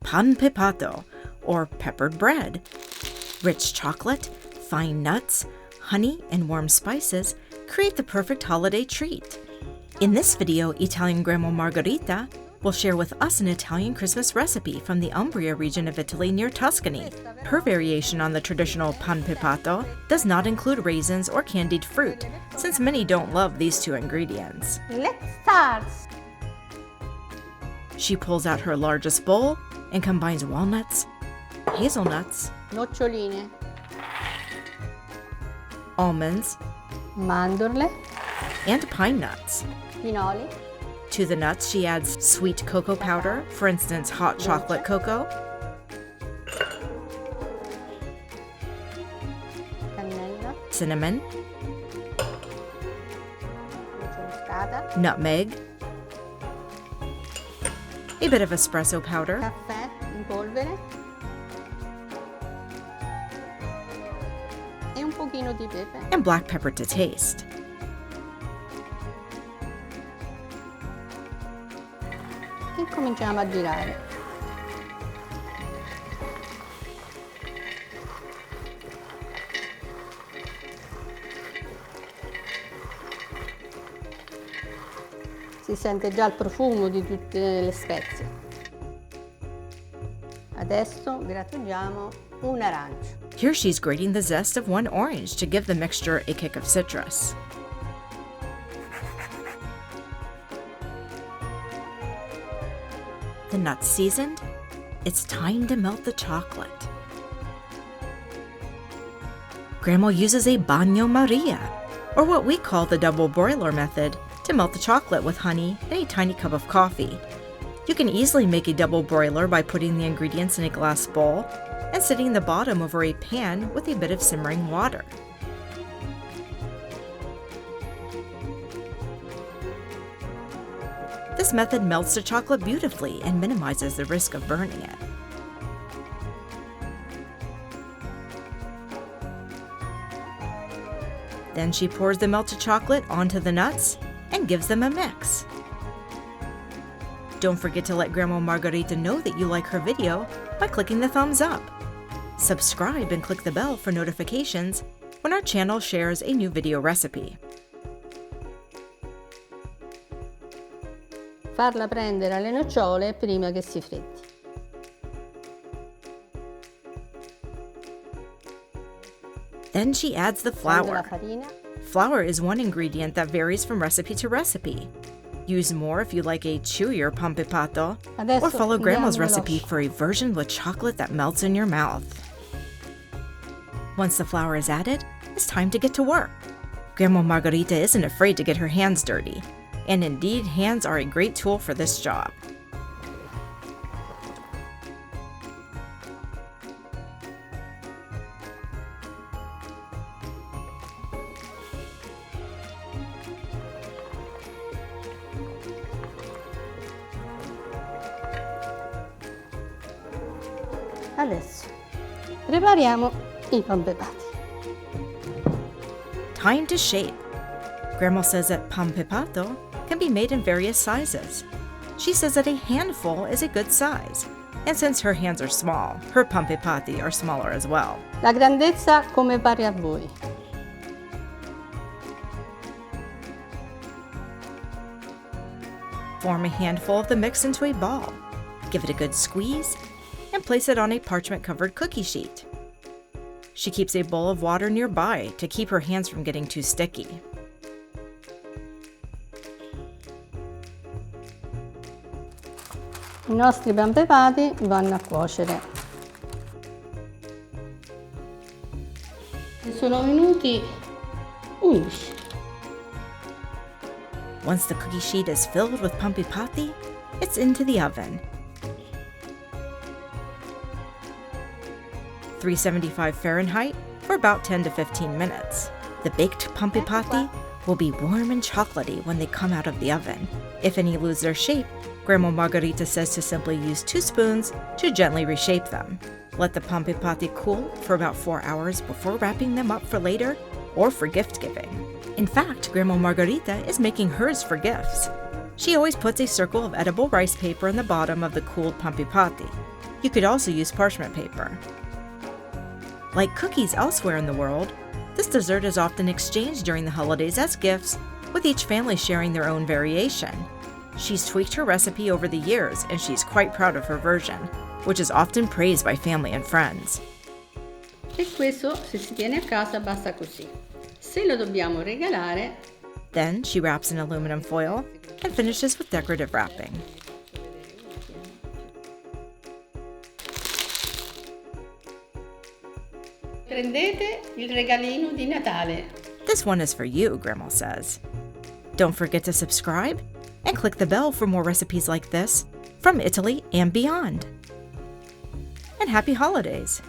panpepato, or peppered bread. Rich chocolate, fine nuts, honey, and warm spices create the perfect holiday treat. In this video, Italian Grandma Margherita will share with us an Italian Christmas recipe from the Umbria region of Italy near Tuscany. Her variation on the traditional panpepato does not include raisins or candied fruit, since many don't love these two ingredients. Let's start! She pulls out her largest bowl and combines walnuts, hazelnuts, Noccioline, almonds, mandorle, and pine nuts. pinoli, To the nuts, she adds sweet cocoa powder, for instance, hot chocolate cocoa, cannella, cinnamon, noce moscata, nutmeg, a bit of espresso powder, caffè in polvere e un pochino di pepe. and black pepper to taste. E cominciamo a girare. Si sente già il profumo di tutte le spezie. Adesso grattugiamo un arancio. Here she's grating the zest of one orange to give the mixture a kick of citrus. The nuts seasoned, it's time to melt the chocolate. Grandma uses a bagno Maria, or what we call the double broiler method, to melt the chocolate with honey and a tiny cup of coffee. You can easily make a double broiler by putting the ingredients in a glass bowl and setting the bottom over a pan with a bit of simmering water. This method melts the chocolate beautifully and minimizes the risk of burning it. Then she pours the melted chocolate onto the nuts and gives them a mix. Don't forget to let Grandma Margherita know that you like her video by clicking the thumbs up. Subscribe and click the bell for notifications when our channel shares a new video recipe. Farla prendere alle nocciole prima che si freddi. Then she adds the Prendo la flour. farina, Flour is one ingredient that varies from recipe to recipe. Use more if you like a chewier panpepato, Adesso or follow Grandma's andiamo recipe veloci. for a version with chocolate that melts in your mouth. Once the flour is added, it's time to get to work. Grandma Margherita isn't afraid to get her hands dirty, and indeed, hands are a great tool for this job. Adesso prepariamo i panpepati. Time to shape. Grandma says that panpepato can be made in various sizes. She says that a handful is a good size, and since her hands are small, her pampepati are smaller as well. La grandezza come pare a voi. Form a handful of the mix into a ball. Give it a good squeeze, and place it on a parchment-covered cookie sheet. She keeps a bowl of water nearby to keep her hands from getting too sticky. I nostri panpepati vanno a cuocere. E sono minuti 11. Once the cookie sheet is filled with pampepati, it's into the oven. 375 Fahrenheit for about 10 to 15 minutes. The baked pampepati will be warm and chocolatey when they come out of the oven. If any lose their shape, Grandma Margherita says to simply use 2 spoons to gently reshape them. Let the panpepati cool for about 4 hours before wrapping them up for later or for gift giving. In fact, Grandma Margherita is making hers for gifts. She always puts a circle of edible rice paper in the bottom of the cooled pampepati. You could also use parchment paper. Like cookies elsewhere in the world, this dessert is often exchanged during the holidays as gifts, with each family sharing their own variation. She's tweaked her recipe over the years, and she's quite proud of her version, which is often praised by family and friends. E questo, se si tiene a casa, basta così. Se lo dobbiamo regalare, Then she wraps in aluminum foil and finishes with decorative wrapping. prendete il regalino di Natale. This one is for you, Grandma says. Don't forget to subscribe and click the bell for more recipes like this from Italy and beyond. And happy holidays!